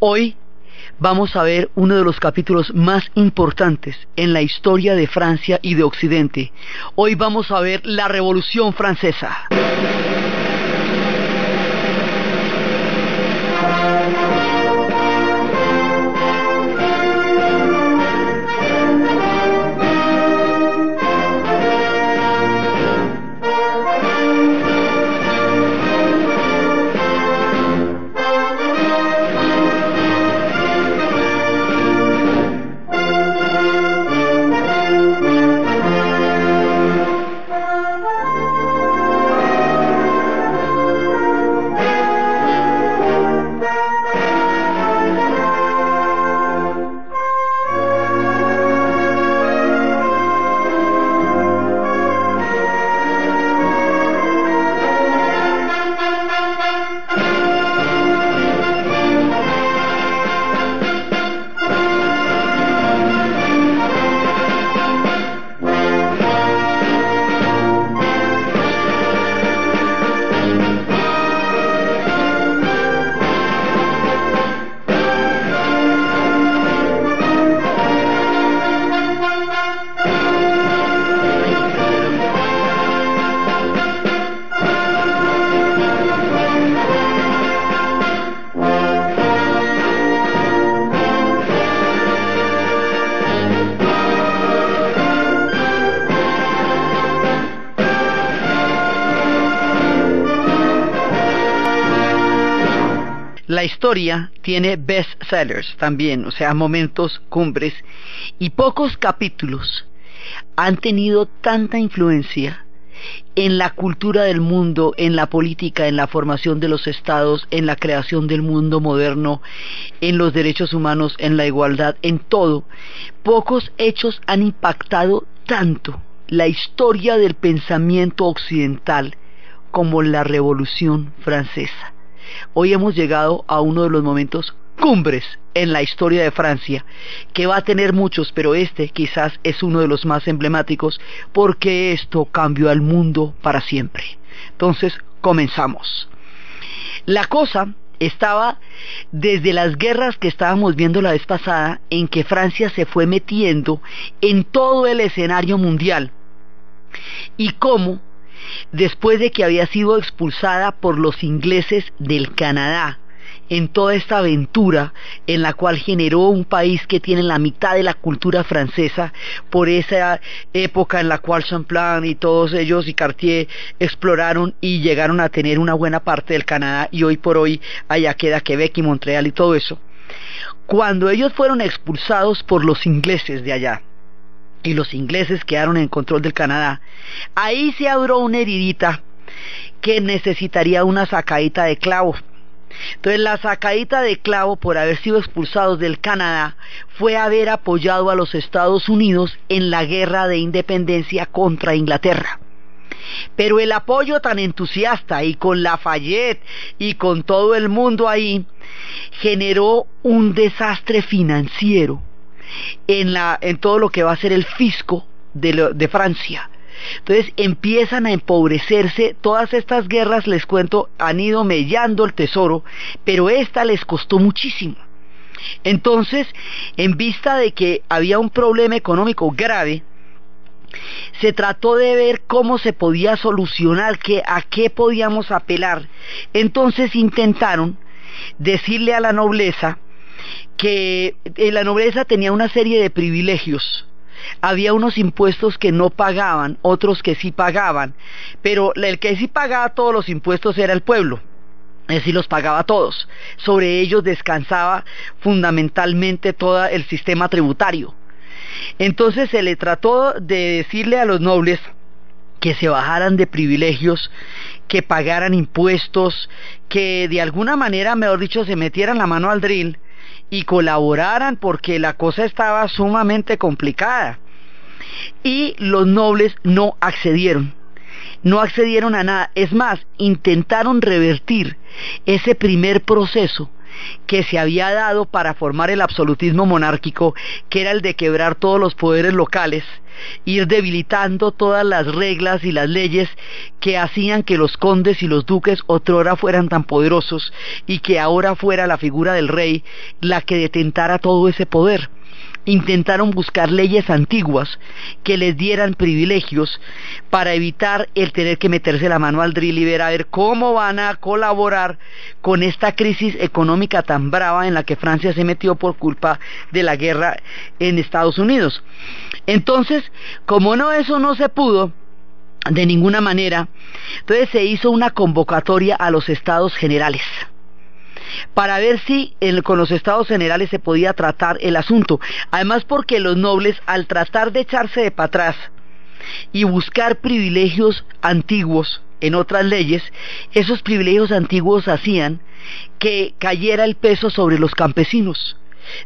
Hoy vamos a ver uno de los capítulos más importantes en la historia de Francia y de Occidente. Hoy vamos a ver la Revolución Francesa. La historia tiene bestsellers también, o sea, momentos cumbres, y pocos capítulos han tenido tanta influencia en la cultura del mundo, en la política, en la formación de los estados, en la creación del mundo moderno, en los derechos humanos, en la igualdad, en todo. Pocos hechos han impactado tanto la historia del pensamiento occidental como la Revolución Francesa. Hoy hemos llegado a uno de los momentos cumbres en la historia de Francia, que va a tener muchos, pero este quizás es uno de los más emblemáticos, porque esto cambió al mundo para siempre. Entonces, comenzamos. La cosa estaba desde las guerras que estábamos viendo la vez pasada, en que Francia se fue metiendo en todo el escenario mundial, y cómo después de que había sido expulsada por los ingleses del Canadá, en toda esta aventura en la cual generó un país que tiene la mitad de la cultura francesa, por esa época en la cual Champlain y todos ellos y Cartier exploraron y llegaron a tener una buena parte del Canadá, y hoy por hoy allá queda Quebec y Montreal y todo eso. Cuando ellos fueron expulsados por los ingleses de allá, y los ingleses quedaron en control del Canadá, ahí se abrió una heridita que necesitaría una sacadita de clavo. Entonces la sacadita de clavo, por haber sido expulsados del Canadá, fue haber apoyado a los Estados Unidos en la guerra de independencia contra Inglaterra. Pero el apoyo tan entusiasta, y con Lafayette y con todo el mundo ahí, generó un desastre financiero en todo lo que va a ser el fisco de Francia. Entonces empiezan a empobrecerse. Todas estas guerras, les cuento, han ido mellando el tesoro, pero esta les costó muchísimo. Entonces, en vista de que había un problema económico grave, se trató de ver cómo se podía solucionar, a qué podíamos apelar. Entonces intentaron decirle a la nobleza que la nobleza tenía una serie de privilegios. Había unos impuestos que no pagaban, otros que sí pagaban, pero el que sí pagaba todos los impuestos era el pueblo, es decir, los pagaba todos. Sobre ellos descansaba fundamentalmente todo el sistema tributario. Entonces se le trató de decirle a los nobles que se bajaran de privilegios, que pagaran impuestos, que de alguna manera, mejor dicho, se metieran la mano al drill y colaboraran, porque la cosa estaba sumamente complicada. Y los nobles no accedieron a nada. Es más, intentaron revertir ese primer proceso que se había dado para formar el absolutismo monárquico, que era el de quebrar todos los poderes locales, ir debilitando todas las reglas y las leyes que hacían que los condes y los duques otrora fueran tan poderosos y que ahora fuera la figura del rey la que detentara todo ese poder. Intentaron buscar leyes antiguas que les dieran privilegios para evitar el tener que meterse la mano al drill y ver a ver cómo van a colaborar con esta crisis económica tan brava en la que Francia se metió por culpa de la guerra en Estados Unidos. Entonces, como eso no se pudo de ninguna manera, entonces se hizo una convocatoria a los Estados Generales para ver si con los Estados Generales se podía tratar el asunto. Además, porque los nobles, al tratar de echarse de para atrás y buscar privilegios antiguos en otras leyes, esos privilegios antiguos hacían que cayera el peso sobre los campesinos.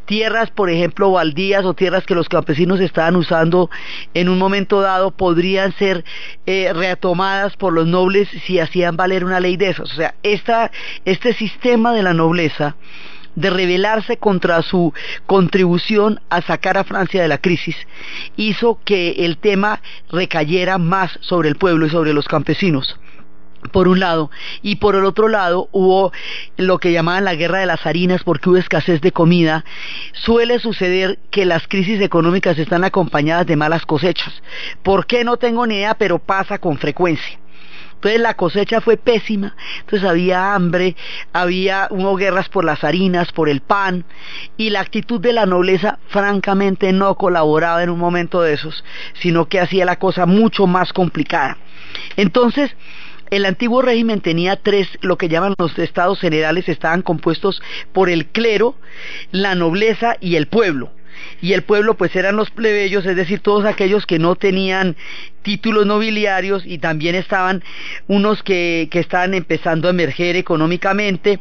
Tierras, por ejemplo, baldías o tierras que los campesinos estaban usando en un momento dado podrían ser retomadas por los nobles si hacían valer una ley de esas. O sea, este sistema de la nobleza de rebelarse contra su contribución a sacar a Francia de la crisis hizo que el tema recayera más sobre el pueblo y sobre los campesinos, por un lado, y por el otro lado hubo lo que llamaban la guerra de las harinas, porque hubo escasez de comida. Suele suceder que las crisis económicas están acompañadas de malas cosechas. ¿Por qué? No tengo ni idea, pero pasa con frecuencia. Entonces la cosecha fue pésima, entonces había hambre, hubo guerras por las harinas, por el pan, y la actitud de la nobleza francamente no colaboraba en un momento de esos, sino que hacía la cosa mucho más complicada. Entonces, el antiguo régimen tenía lo que llaman los estados generales, estaban compuestos por el clero, la nobleza y el pueblo. Y el pueblo pues eran los plebeyos, es decir, todos aquellos que no tenían títulos nobiliarios, y también estaban unos que estaban empezando a emerger económicamente,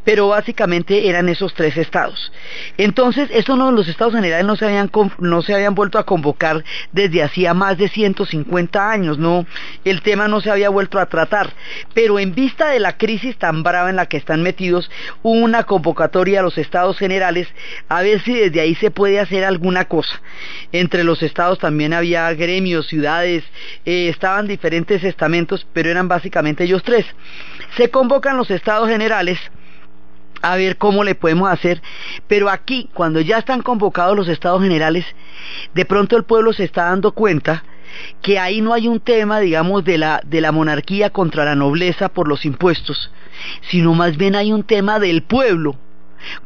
pero básicamente eran esos tres estados. Entonces, los estados generales no se habían vuelto a convocar desde hacía más de 150 años, el tema no se había vuelto a tratar, pero en vista de la crisis tan brava en la que están metidos, hubo una convocatoria a los estados generales a ver si desde ahí se puede hacer alguna cosa. Entre los estados también había gremios, ciudades, estaban diferentes estamentos, pero eran básicamente ellos tres. Se convocan los estados generales a ver cómo le podemos hacer, pero aquí, cuando ya están convocados los estados generales, de pronto el pueblo se está dando cuenta que ahí no hay un tema, digamos, de la monarquía contra la nobleza por los impuestos, sino más bien hay un tema del pueblo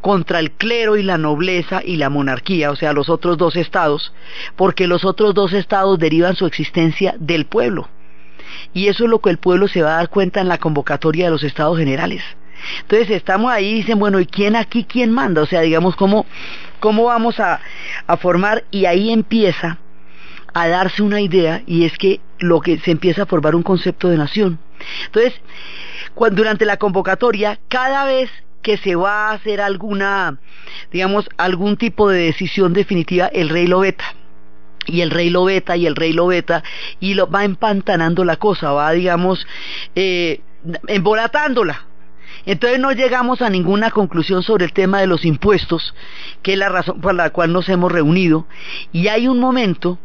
contra el clero y la nobleza y la monarquía, o sea, los otros dos estados, porque los otros dos estados derivan su existencia del pueblo, y eso es lo que el pueblo se va a dar cuenta en la convocatoria de los estados generales. Entonces estamos ahí y dicen, bueno, ¿y quién manda? O sea, digamos, ¿cómo vamos a formar? Y ahí empieza a darse una idea, y es que se empieza a formar un concepto de nación. Entonces, durante la convocatoria, cada vez que se va a hacer algún tipo de decisión definitiva, el rey lo veta. Y el rey lo veta, y el rey lo veta, y lo va empantanando la cosa, va, digamos, embolatándola. Entonces no llegamos a ninguna conclusión sobre el tema de los impuestos, que es la razón por la cual nos hemos reunido, y hay un momento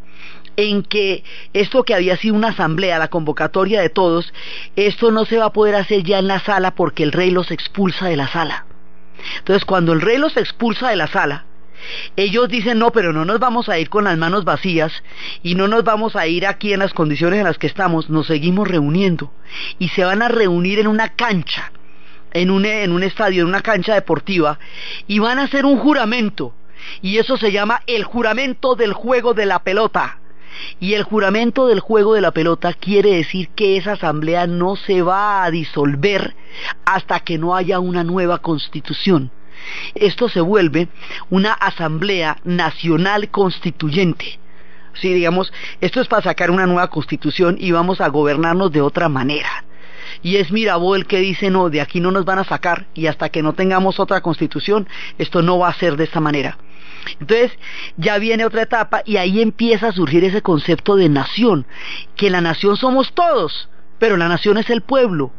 en que esto que había sido una asamblea, la convocatoria de todos, esto no se va a poder hacer ya en la sala porque el rey los expulsa de la sala. Entonces, cuando el rey los expulsa de la sala, ellos dicen, no, pero no nos vamos a ir con las manos vacías y no nos vamos a ir aquí en las condiciones en las que estamos, nos seguimos reuniendo, y se van a reunir en una cancha, en un estadio, en una cancha deportiva, y van a hacer un juramento, y eso se llama el juramento del juego de la pelota. Y el juramento del juego de la pelota quiere decir que esa asamblea no se va a disolver hasta que no haya una nueva constitución. Esto se vuelve una asamblea nacional constituyente. Sí, digamos, esto es para sacar una nueva constitución y vamos a gobernarnos de otra manera. Y es Mirabeau el que dice, no, de aquí no nos van a sacar, y hasta que no tengamos otra constitución, esto no va a ser de esta manera. Entonces ya viene otra etapa, y ahí empieza a surgir ese concepto de nación, que la nación somos todos, pero la nación es el pueblo.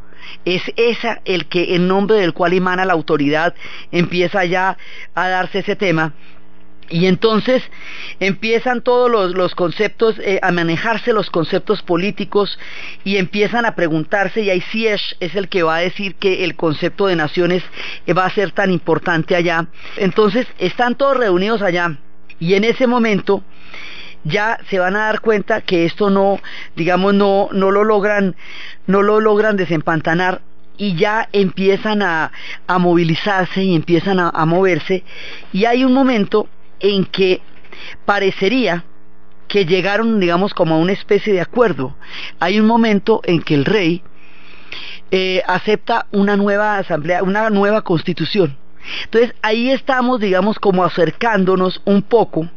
es esa el nombre del cual emana la autoridad, empieza ya a darse ese tema. Y entonces empiezan todos los conceptos, a manejarse los conceptos políticos, y empiezan a preguntarse, y ahí Sieyès es el que va a decir que el concepto de naciones va a ser tan importante allá. Entonces están todos reunidos allá, y en ese momento ya se van a dar cuenta que esto no, digamos, no lo logran desempantanar, y ya empiezan a movilizarse y empiezan a moverse, y hay un momento en que parecería que llegaron, digamos, como a una especie de acuerdo. Hay un momento en que el rey acepta una nueva asamblea, una nueva constitución. Entonces ahí estamos, digamos, como acercándonos un poco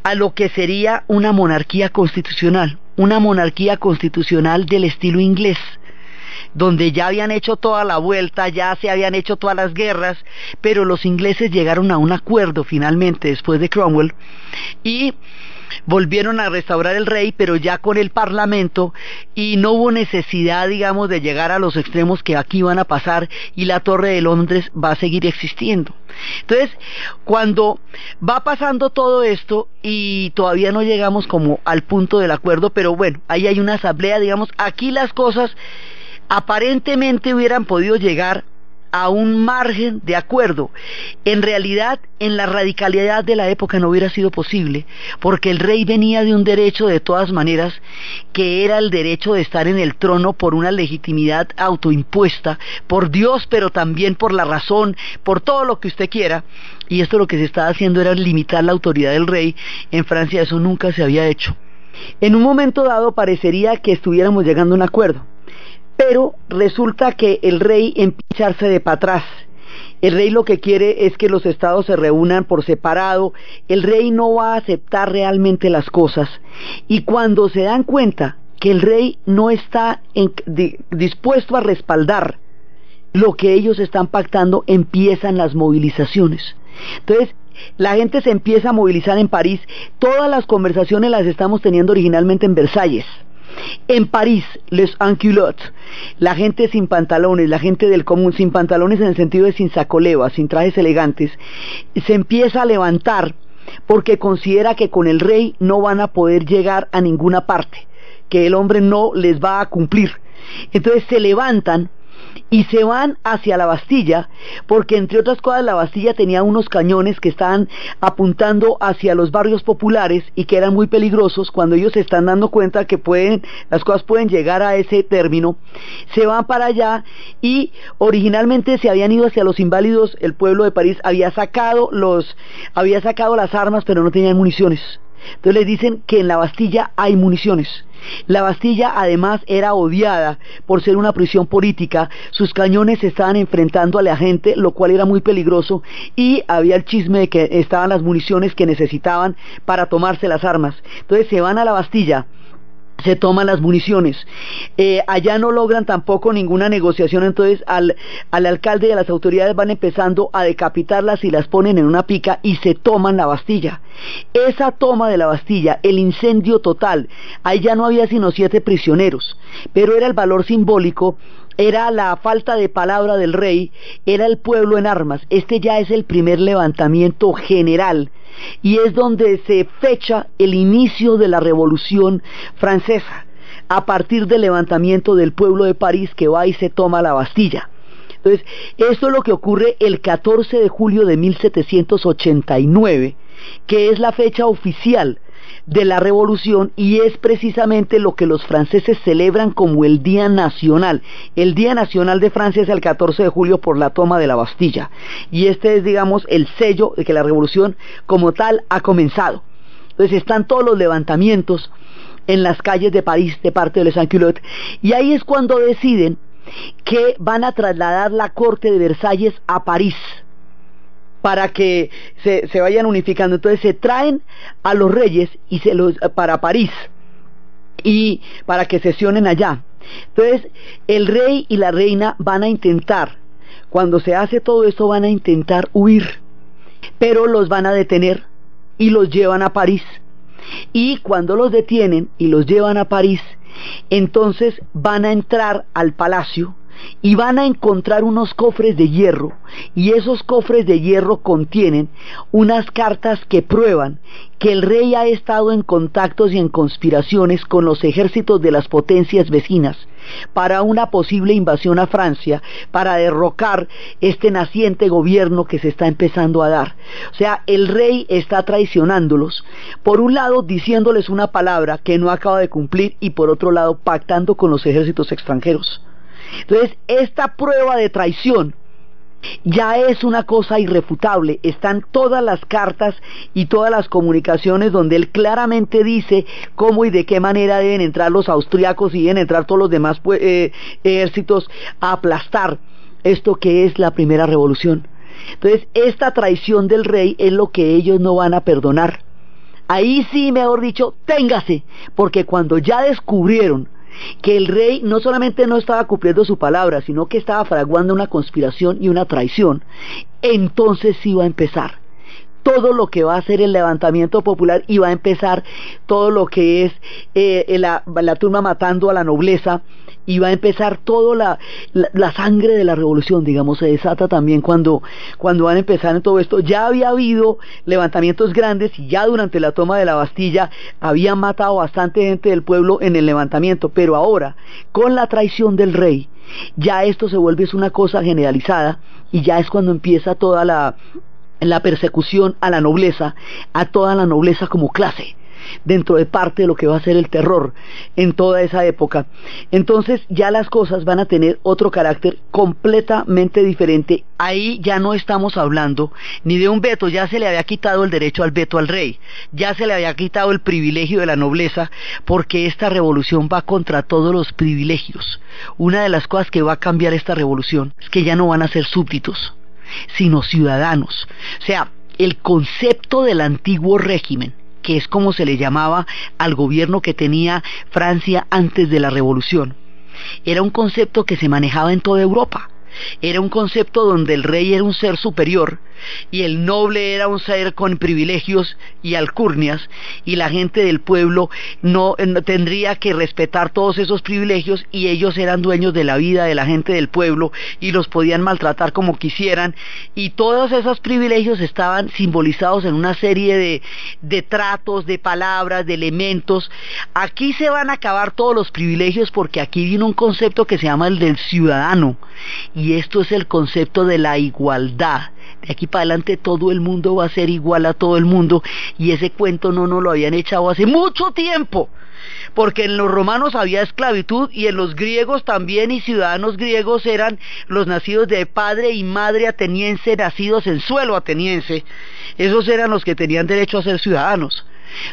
a lo que sería una monarquía constitucional del estilo inglés, donde ya habían hecho toda la vuelta, ya se habían hecho todas las guerras, pero los ingleses llegaron a un acuerdo finalmente después de Cromwell, y volvieron a restaurar el rey, pero ya con el parlamento, y no hubo necesidad, digamos, de llegar a los extremos que aquí van a pasar, y la Torre de Londres va a seguir existiendo. Entonces, cuando va pasando todo esto, y todavía no llegamos como al punto del acuerdo, pero bueno, ahí hay una asamblea, digamos, aquí las cosas aparentemente hubieran podido llegar a un margen de acuerdo. En realidad, en la radicalidad de la época no hubiera sido posible, porque el rey venía de un derecho de todas maneras, que era el derecho de estar en el trono por una legitimidad autoimpuesta, por Dios, pero también por la razón, por todo lo que usted quiera, y esto lo que se estaba haciendo era limitar la autoridad del rey. En Francia eso nunca se había hecho. En un momento dado parecería que estuviéramos llegando a un acuerdo, pero resulta que el rey empieza a echarse de para atrás. El rey lo que quiere es que los estados se reúnan por separado. El rey no va a aceptar realmente las cosas, y cuando se dan cuenta que el rey no está dispuesto a respaldar lo que ellos están pactando, empiezan las movilizaciones. Entonces la gente se empieza a movilizar en París. Todas las conversaciones las estamos teniendo originalmente en Versalles. En París, les sans-culottes, la gente sin pantalones, la gente del común, sin pantalones en el sentido de sin sacoleva, sin trajes elegantes, se empieza a levantar porque considera que con el rey no van a poder llegar a ninguna parte, que el hombre no les va a cumplir. Entonces se levantan y se van hacia la Bastilla, porque entre otras cosas la Bastilla tenía unos cañones que estaban apuntando hacia los barrios populares y que eran muy peligrosos. Cuando ellos se están dando cuenta que las cosas pueden llegar a ese término, se van para allá, y originalmente se habían ido hacia los Inválidos. El pueblo de París había sacado las armas, pero no tenían municiones. Entonces les dicen que en la Bastilla hay municiones. La Bastilla además era odiada por ser una prisión política. Sus cañones se estaban enfrentando a la gente, lo cual era muy peligroso, y había el chisme de que estaban las municiones que necesitaban para tomarse las armas. Entonces se van a la Bastilla, se toman las municiones. Allá no logran tampoco ninguna negociación. Entonces al alcalde y a las autoridades van empezando a decapitarlas y las ponen en una pica, y se toman la Bastilla. Esa toma de la Bastilla, el incendio total, ahí ya no había sino 7 prisioneros, pero era el valor simbólico, era la falta de palabra del rey, era el pueblo en armas. Este ya es el primer levantamiento general, y es donde se fecha el inicio de la Revolución Francesa, a partir del levantamiento del pueblo de París, que va y se toma la Bastilla. Entonces, esto es lo que ocurre el 14 de julio de 1789, que es la fecha oficial de la revolución, y es precisamente lo que los franceses celebran como el Día Nacional. El Día Nacional de Francia es el 14 de julio por la toma de la Bastilla, y este es, digamos, el sello de que la revolución como tal ha comenzado. Entonces están todos los levantamientos en las calles de París de parte de les sans-culottes, y ahí es cuando deciden que van a trasladar la corte de Versalles a París, para que se vayan unificando. Entonces se traen a los reyes para París, y para que sesionen allá. Entonces el rey y la reina van a intentar, cuando se hace todo esto, van a intentar huir, pero los van a detener y los llevan a París. Y cuando los detienen y los llevan a París, entonces van a entrar al palacio, y van a encontrar unos cofres de hierro, y esos cofres de hierro contienen unas cartas que prueban que el rey ha estado en contactos y en conspiraciones con los ejércitos de las potencias vecinas para una posible invasión a Francia, para derrocar este naciente gobierno que se está empezando a dar. O sea, el rey está traicionándolos, por un lado diciéndoles una palabra que no acaba de cumplir, y por otro lado pactando con los ejércitos extranjeros. Entonces, esta prueba de traición ya es una cosa irrefutable. Están todas las cartas y todas las comunicaciones donde él claramente dice cómo y de qué manera deben entrar los austriacos y deben entrar todos los demás ejércitos a aplastar esto que es la primera revolución. Entonces, esta traición del rey es lo que ellos no van a perdonar. Ahí sí, mejor dicho, téngase, porque cuando ya descubrieron que el rey no solamente no estaba cumpliendo su palabra, sino que estaba fraguando una conspiración y una traición, entonces sí va a empezar todo lo que va a ser el levantamiento popular, y va a empezar todo lo que es la turba matando a la nobleza, y va a empezar toda la sangre de la revolución, digamos, se desata también cuando van a empezar en todo esto. Ya había habido levantamientos grandes, y ya durante la toma de la Bastilla habían matado bastante gente del pueblo en el levantamiento, pero ahora, con la traición del rey, ya esto se vuelve una cosa generalizada, y ya es cuando empieza toda la persecución a la nobleza, a toda la nobleza como clase, dentro de parte de lo que va a ser el terror en toda esa época. Entonces ya las cosas van a tener otro carácter completamente diferente. Ahí ya no estamos hablando ni de un veto, ya se le había quitado el derecho al veto al rey, ya se le había quitado el privilegio de la nobleza, porque esta revolución va contra todos los privilegios. Una de las cosas que va a cambiar esta revolución es que ya no van a ser súbditos, sino ciudadanos. O sea, el concepto del antiguo régimen, que es como se le llamaba al gobierno que tenía Francia antes de la revolución, era un concepto que se manejaba en toda Europa. Era un concepto donde el rey era un ser superior y el noble era un ser con privilegios y alcurnias, y la gente del pueblo no tendría que respetar todos esos privilegios, y ellos eran dueños de la vida de la gente del pueblo y los podían maltratar como quisieran, y todos esos privilegios estaban simbolizados en una serie de tratos, de palabras, de elementos. Aquí se van a acabar todos los privilegios, porque aquí viene un concepto que se llama el del ciudadano, y esto es el concepto de la igualdad. De aquí para adelante todo el mundo va a ser igual a todo el mundo, y ese cuento no nos lo habían echado hace mucho tiempo, porque en los romanos había esclavitud, y en los griegos también, y ciudadanos griegos eran los nacidos de padre y madre ateniense, nacidos en suelo ateniense. Esos eran los que tenían derecho a ser ciudadanos.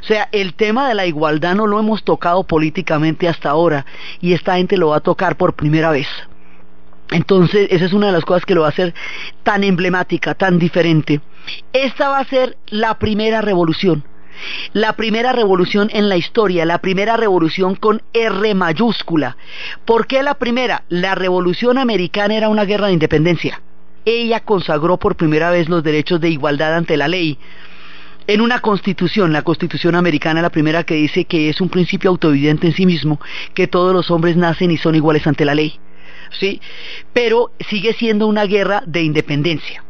O sea, el tema de la igualdad no lo hemos tocado políticamente hasta ahora, y esta gente lo va a tocar por primera vez. Entonces, esa es una de las cosas que lo va a hacer tan emblemática, tan diferente. Esta va a ser la primera revolución en la historia, la primera revolución con R mayúscula. ¿Por qué la primera? La revolución americana era una guerra de independencia. Ella consagró por primera vez los derechos de igualdad ante la ley en una constitución, la constitución americana, la primera, que dice que es un principio autoevidente en sí mismo, que todos los hombres nacen y son iguales ante la ley. ¿Sí? Pero sigue siendo una guerra de independencia.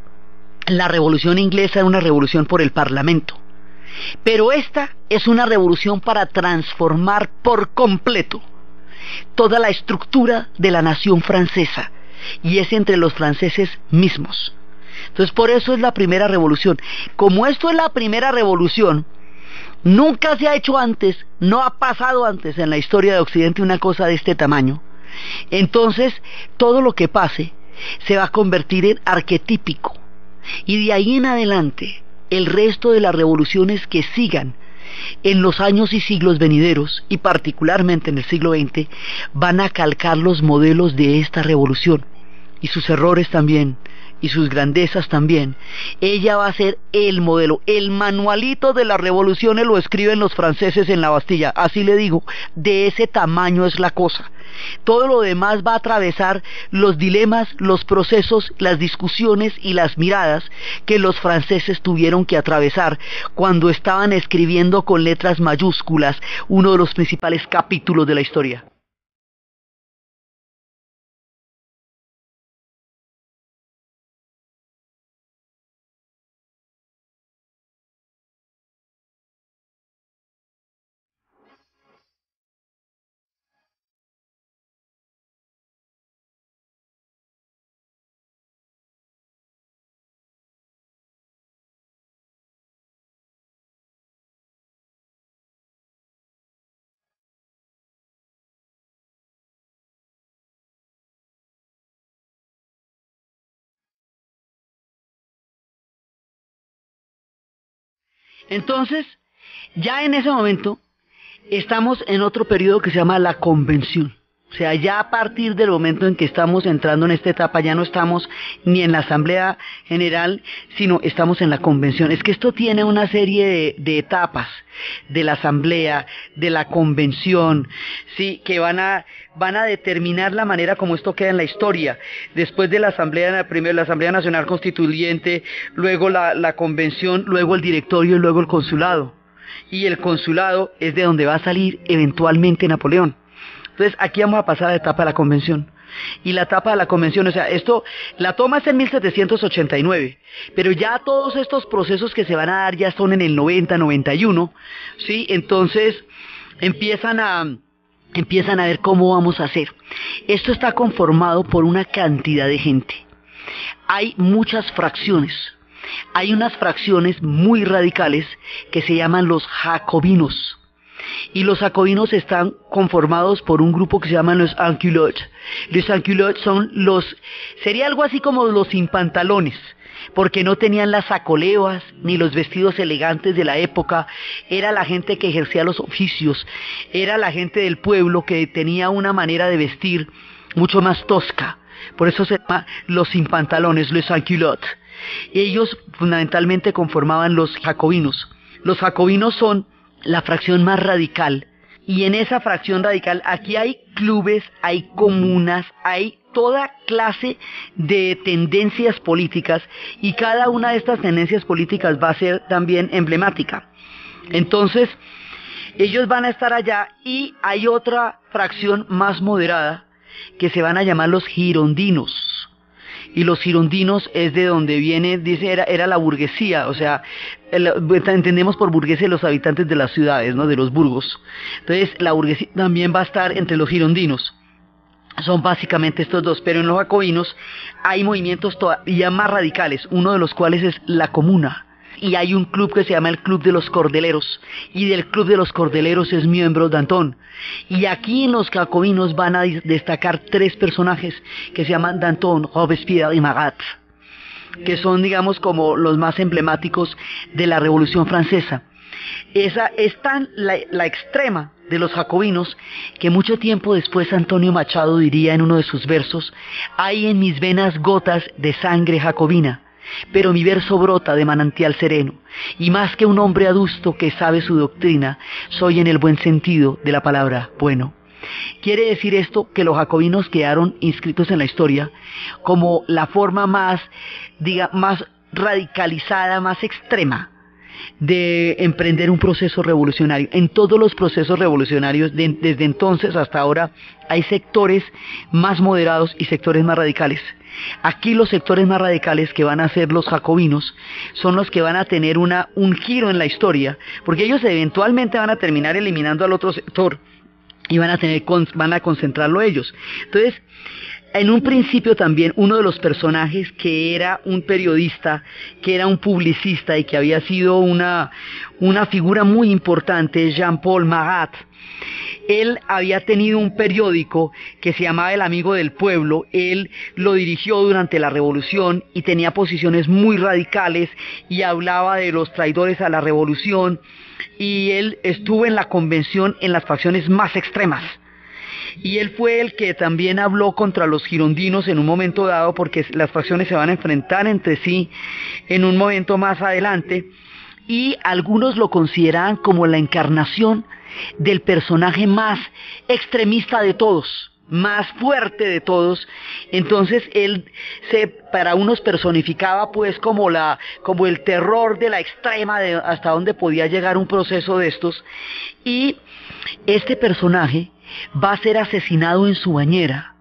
La revolución inglesa era una revolución por el parlamento, pero esta es una revolución para transformar por completo toda la estructura de la nación francesa, y es entre los franceses mismos. Entonces, por eso es la primera revolución. Como esto es la primera revolución, nunca se ha hecho antes, no ha pasado antes en la historia de Occidente una cosa de este tamaño. Entonces, todo lo que pase se va a convertir en arquetípico, y de ahí en adelante el resto de las revoluciones que sigan en los años y siglos venideros, y particularmente en el siglo XX, van a calcar los modelos de esta revolución, y sus errores también, y sus grandezas también. Ella va a ser el modelo, el manualito de las revoluciones lo escriben los franceses en la Bastilla, así le digo, de ese tamaño es la cosa. Todo lo demás va a atravesar los dilemas, los procesos, las discusiones y las miradas que los franceses tuvieron que atravesar cuando estaban escribiendo con letras mayúsculas uno de los principales capítulos de la historia. Entonces, ya en ese momento, estamos en otro periodo que se llama la convención. O sea, ya a partir del momento en que estamos entrando en esta etapa, ya no estamos ni en la Asamblea General, sino estamos en la convención. Es que esto tiene una serie de etapas de la Asamblea, de la convención, sí, que van a determinar la manera como esto queda en la historia. Después de la Asamblea, primero la Asamblea Nacional Constituyente, luego la convención, luego el directorio y luego el consulado. Y el consulado es de donde va a salir eventualmente Napoleón. Entonces aquí vamos a pasar a la etapa de la convención. Y la etapa de la convención, o sea, esto, la toma es en 1789, pero ya todos estos procesos que se van a dar ya son en el 90, 91, ¿sí? Entonces empiezan a ver cómo vamos a hacer. Esto está conformado por una cantidad de gente. Hay muchas fracciones. Hay unas fracciones muy radicales que se llaman los jacobinos. Y los jacobinos están conformados por un grupo que se llaman los sans-culottes. Los sans-culottes son sería algo así como los sin pantalones, porque no tenían las sacoleas ni los vestidos elegantes de la época. Era la gente que ejercía los oficios, era la gente del pueblo que tenía una manera de vestir mucho más tosca. Por eso se llama los sin pantalones, los sans-culottes. Ellos fundamentalmente conformaban los jacobinos. Los jacobinos son la fracción más radical, y en esa fracción radical aquí hay clubes, hay comunas, hay toda clase de tendencias políticas, y cada una de estas tendencias políticas va a ser también emblemática. Entonces ellos van a estar allá, y hay otra fracción más moderada que se van a llamar los girondinos. Y los girondinos es de donde viene, dice, era la burguesía, o sea, entendemos por burguesía los habitantes de las ciudades, ¿no? De los burgos. Entonces, la burguesía también va a estar entre los girondinos. Son básicamente estos dos, pero en los jacobinos hay movimientos todavía más radicales, uno de los cuales es la comuna. Y hay un club que se llama el Club de los Cordeleros, y del Club de los Cordeleros es miembro Danton. Y aquí en los jacobinos van a destacar tres personajes que se llaman Danton, Robespierre y Marat, que son, digamos, como los más emblemáticos de la Revolución Francesa. Esa es tan la extrema de los jacobinos que mucho tiempo después Antonio Machado diría en uno de sus versos: hay en mis venas gotas de sangre jacobina, pero mi verso brota de manantial sereno, y más que un hombre adusto que sabe su doctrina, soy en el buen sentido de la palabra bueno. Quiere decir esto que los jacobinos quedaron inscritos en la historia como la forma más radicalizada, más extrema de emprender un proceso revolucionario. En todos los procesos revolucionarios, desde entonces hasta ahora, hay sectores más moderados y sectores más radicales. Aquí los sectores más radicales, que van a ser los jacobinos, son los que van a tener un giro en la historia, porque ellos eventualmente van a terminar eliminando al otro sector y van a concentrarlo ellos. Entonces, en un principio también uno de los personajes, que era un periodista, que era un publicista y que había sido una figura muy importante, Jean-Paul Marat, él había tenido un periódico que se llamaba El Amigo del Pueblo. Él lo dirigió durante la Revolución y tenía posiciones muy radicales y hablaba de los traidores a la Revolución, y él estuvo en la convención en las facciones más extremas. Y él fue el que también habló contra los girondinos en un momento dado, porque las facciones se van a enfrentar entre sí en un momento más adelante, y algunos lo consideraban como la encarnación del personaje más extremista de todos, más fuerte de todos. Entonces él para unos personificaba pues como el terror de la extrema, de hasta dónde podía llegar un proceso de estos. Y este personaje va a ser asesinado en su bañera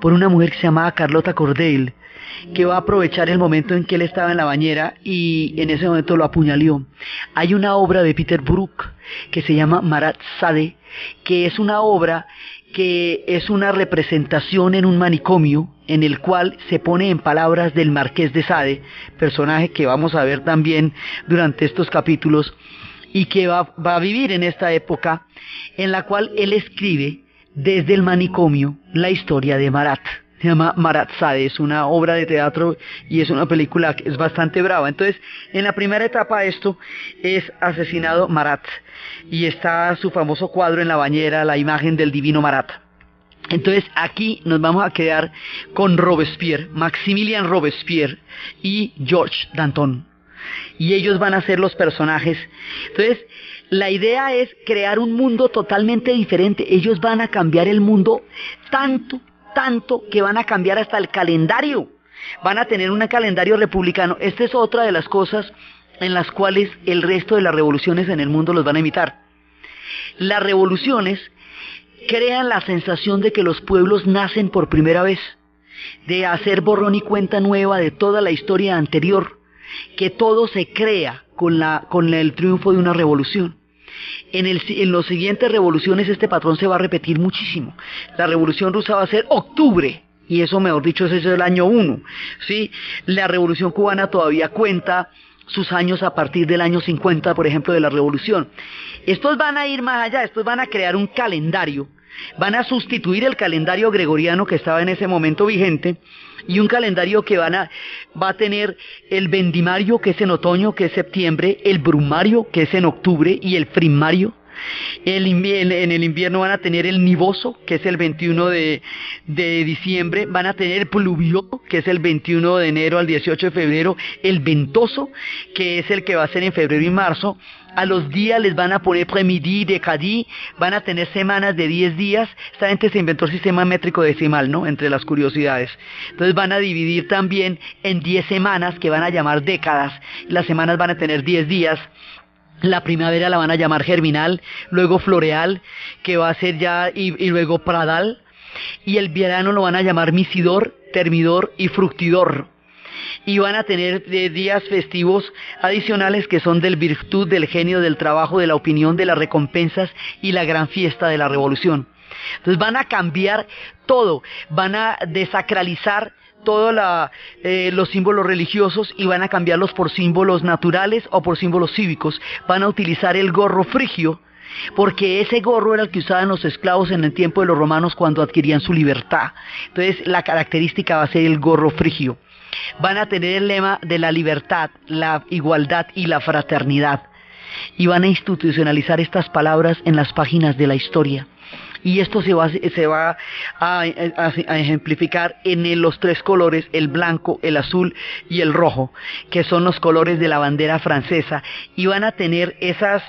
por una mujer que se llamaba Carlota Corday, que va a aprovechar el momento en que él estaba en la bañera y en ese momento lo apuñaló. Hay una obra de Peter Brook que se llama Marat Sade, que es una obra que es una representación en un manicomio, en el cual se pone en palabras del Marqués de Sade, personaje que vamos a ver también durante estos capítulos, y que va a vivir en esta época, en la cual él escribe desde el manicomio la historia de Marat. se llama Maratzade, es una obra de teatro y es una película que es bastante brava. Entonces, en la primera etapa de esto es asesinado Marat y está su famoso cuadro en la bañera, la imagen del divino Marat. Entonces aquí nos vamos a quedar con Robespierre, Maximilien Robespierre y Georges Danton. Y ellos van a ser los personajes. Entonces, la idea es crear un mundo totalmente diferente. Ellos van a cambiar el mundo tanto que van a cambiar hasta el calendario. Van a tener un calendario republicano. Esta es otra de las cosas en las cuales el resto de las revoluciones en el mundo los van a imitar. Las revoluciones crean la sensación de que los pueblos nacen por primera vez, de hacer borrón y cuenta nueva de toda la historia anterior, que todo se crea con el triunfo de una revolución. En las siguientes revoluciones este patrón se va a repetir muchísimo. La revolución rusa va a ser octubre, y eso mejor dicho ese es el año 1, ¿sí? La revolución cubana todavía cuenta sus años a partir del año 50, por ejemplo, de la revolución. Estos van a ir más allá, estos van a crear un calendario, van a sustituir el calendario gregoriano que estaba en ese momento vigente, y un calendario que va a tener el vendimario, que es en otoño, que es septiembre, el brumario, que es en octubre, y el frimario. En el invierno van a tener el nivoso, que es el 21 de diciembre, van a tener el pluvioso, que es el 21 de enero al 18 de febrero, el ventoso, que es el que va a ser en febrero y marzo. A los días les van a poner premidí, decadí, van a tener semanas de 10 días. Esta gente se inventó el sistema métrico decimal, ¿no? Entre las curiosidades. Entonces van a dividir también en 10 semanas, que van a llamar décadas. Las semanas van a tener 10 días. La primavera la van a llamar germinal, luego floreal, que va a ser ya, y luego pradal. Y el verano lo van a llamar misidor, termidor y fructidor. Y van a tener días festivos adicionales que son del virtud, del genio, del trabajo, de la opinión, de las recompensas y la gran fiesta de la revolución. Entonces van a cambiar todo, van a desacralizar todos los símbolos religiosos y van a cambiarlos por símbolos naturales o por símbolos cívicos. Van a utilizar el gorro frigio, porque ese gorro era el que usaban los esclavos en el tiempo de los romanos cuando adquirían su libertad. Entonces la característica va a ser el gorro frigio. Van a tener el lema de la libertad, la igualdad y la fraternidad. Y van a institucionalizar estas palabras en las páginas de la historia. Y esto se va a ejemplificar en los 3 colores, el blanco, el azul y el rojo, que son los colores de la bandera francesa. Y van a tener esas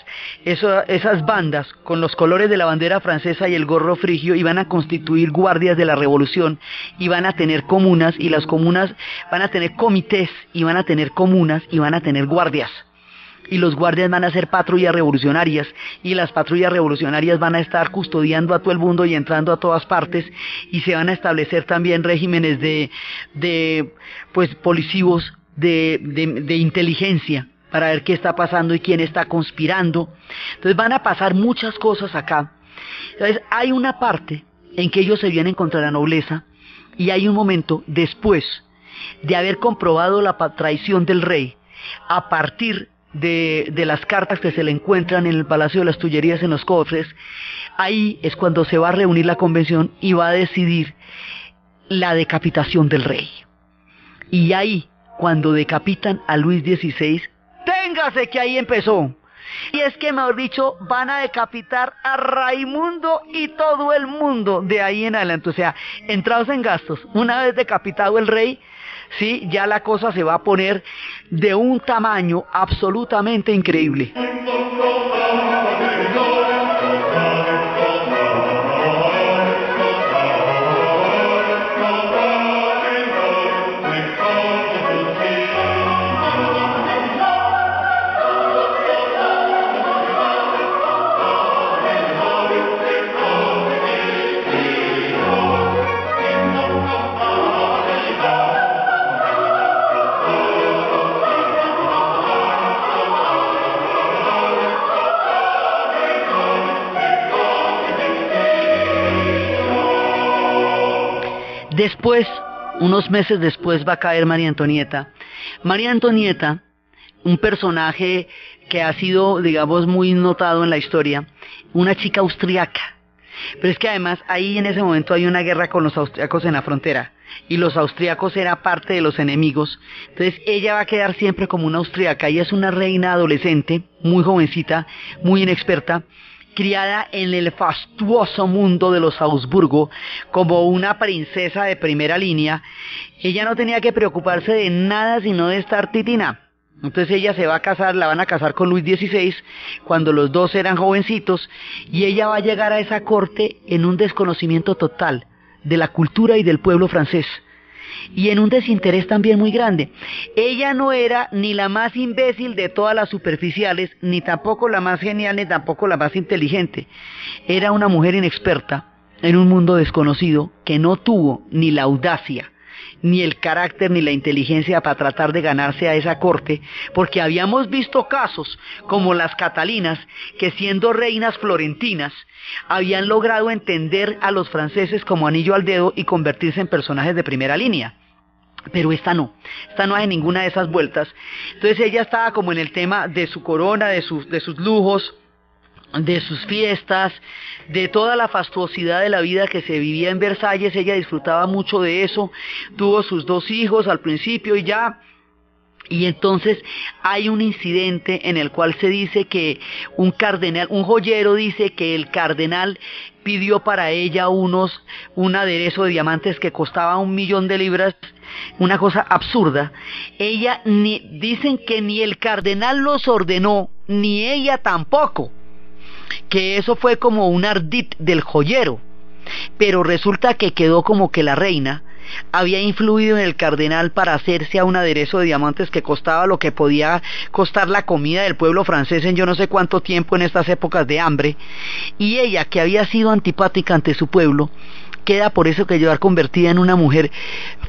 bandas con los colores de la bandera francesa y el gorro frigio, y van a constituir guardias de la revolución, y van a tener comunas, y las comunas van a tener comités, y van a tener comunas, y van a tener guardias. Y los guardias van a ser patrullas revolucionarias, y las patrullas revolucionarias van a estar custodiando a todo el mundo y entrando a todas partes, y se van a establecer también regímenes policivos de inteligencia para ver qué está pasando y quién está conspirando. Entonces van a pasar muchas cosas acá. Entonces hay una parte en que ellos se vienen contra la nobleza, y hay un momento después de haber comprobado la traición del rey, a partir de las cartas que se le encuentran en el Palacio de las Tullerías, en los cofres. Ahí es cuando se va a reunir la convención y va a decidir la decapitación del rey. Y ahí, cuando decapitan a Luis XVI, téngase que ahí empezó. Y es que, mejor dicho, van a decapitar a Raimundo y todo el mundo de ahí en adelante. O sea, entrados en gastos, una vez decapitado el rey, sí, ya la cosa se va a poner de un tamaño absolutamente increíble. Después, unos meses después, va a caer María Antonieta. María Antonieta, un personaje que ha sido, digamos, muy notado en la historia, una chica austriaca. Pero es que además ahí en ese momento hay una guerra con los austriacos en la frontera. y los austríacos eran parte de los enemigos. Entonces ella va a quedar siempre como una austríaca. Ella es una reina adolescente, muy jovencita, muy inexperta, criada en el fastuoso mundo de los Habsburgo como una princesa de primera línea. Ella no tenía que preocuparse de nada sino de estar titina. Entonces ella se va a casar, la van a casar con Luis XVI cuando los dos eran jovencitos, y ella va a llegar a esa corte en un desconocimiento total de la cultura y del pueblo francés, y en un desinterés también muy grande. Ella no era ni la más imbécil de todas las superficiales, ni tampoco la más genial, ni tampoco la más inteligente. Era una mujer inexperta en un mundo desconocido que no tuvo ni la audacia, ni el carácter, ni la inteligencia para tratar de ganarse a esa corte, porque habíamos visto casos como las Catalinas, que siendo reinas florentinas, habían logrado entender a los franceses como anillo al dedo y convertirse en personajes de primera línea. Pero esta no hace ninguna de esas vueltas. Entonces ella estaba como en el tema de su corona, de sus lujos, de sus fiestas, de toda la fastuosidad de la vida que se vivía en Versalles. Ella disfrutaba mucho de eso, tuvo sus 2 hijos al principio y entonces hay un incidente en el cual se dice que un joyero dice que el cardenal pidió para ella un aderezo de diamantes que costaba 1.000.000 de libras, una cosa absurda. Dicen que ni el cardenal los ordenó, ni ella tampoco, que eso fue como un ardid del joyero, pero resulta que quedó como que la reina había influido en el cardenal para hacerse a un aderezo de diamantes que costaba lo que podía costar la comida del pueblo francés en yo no sé cuánto tiempo en estas épocas de hambre, y ella, que había sido antipática ante su pueblo, queda por eso que llevar convertida en una mujer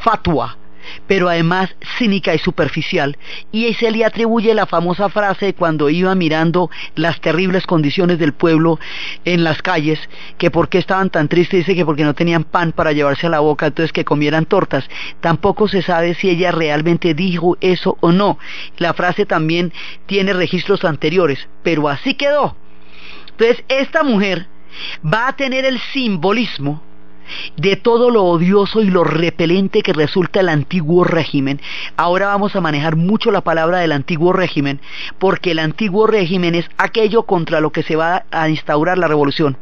fatua, pero además cínica y superficial, y se le atribuye la famosa frase cuando iba mirando las terribles condiciones del pueblo en las calles, que por qué estaban tan tristes, dice que porque no tenían pan para llevarse a la boca, entonces que comieran tortas. Tampoco se sabe si ella realmente dijo eso o no. La frase también tiene registros anteriores, pero así quedó. Entonces esta mujer va a tener el simbolismo de todo lo odioso y lo repelente que resulta el antiguo régimen. Ahora vamos a manejar mucho la palabra del antiguo régimen, porque el antiguo régimen es aquello contra lo que se va a instaurar la revolución,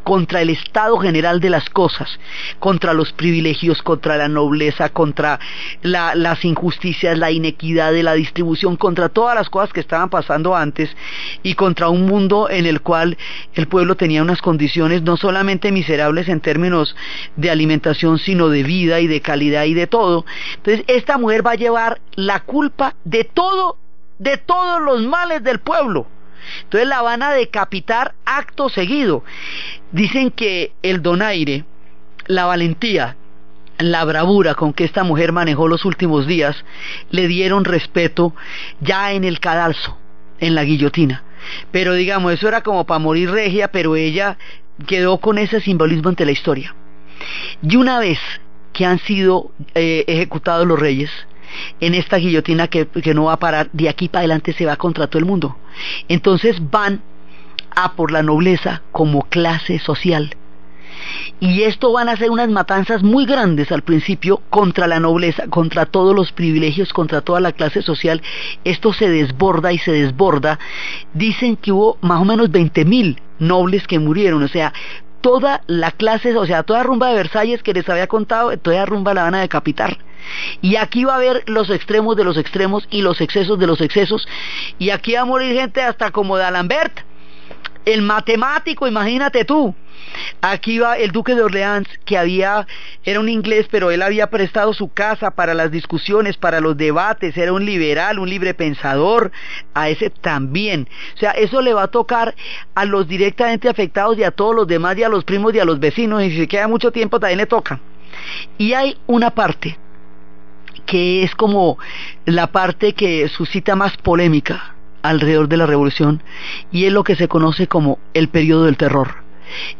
contra el estado general de las cosas, contra los privilegios, contra la nobleza, contra las injusticias, la inequidad de la distribución, contra todas las cosas que estaban pasando antes, y contra un mundo en el cual el pueblo tenía unas condiciones no solamente miserables en términos de alimentación, sino de vida y de calidad y de todo. Entonces esta mujer va a llevar la culpa de todos los males del pueblo. Entonces la van a decapitar acto seguido. Dicen que el donaire, la valentía, la bravura con que esta mujer manejó los últimos días, le dieron respeto ya en el cadalso, en la guillotina. Pero digamos, eso era como para morir regia, pero ella quedó con ese simbolismo ante la historia. Y una vez que han sido ejecutados los reyes, en esta guillotina que no va a parar, de aquí para adelante se va contra todo el mundo. Entonces van a por la nobleza como clase social, y esto van a ser unas matanzas muy grandes al principio contra la nobleza, contra todos los privilegios, contra toda la clase social. Esto se desborda y se desborda. Dicen que hubo más o menos 20.000 nobles que murieron, o sea, toda la clase, o sea, toda rumba de Versalles que les había contado, toda rumba la van a decapitar. Y aquí va a haber los extremos de los extremos y los excesos de los excesos, y aquí va a morir gente hasta como D'Alembert, el matemático, imagínate tú. Aquí va el duque de Orleans, que era un inglés, pero él había prestado su casa para las discusiones, para los debates, era un liberal, un librepensador. A ese también, o sea, eso le va a tocar a los directamente afectados y a todos los demás, y a los primos y a los vecinos, y si se queda mucho tiempo también le toca. Y hay una parte que es como la parte que suscita más polémica alrededor de la revolución, y es lo que se conoce como el periodo del terror.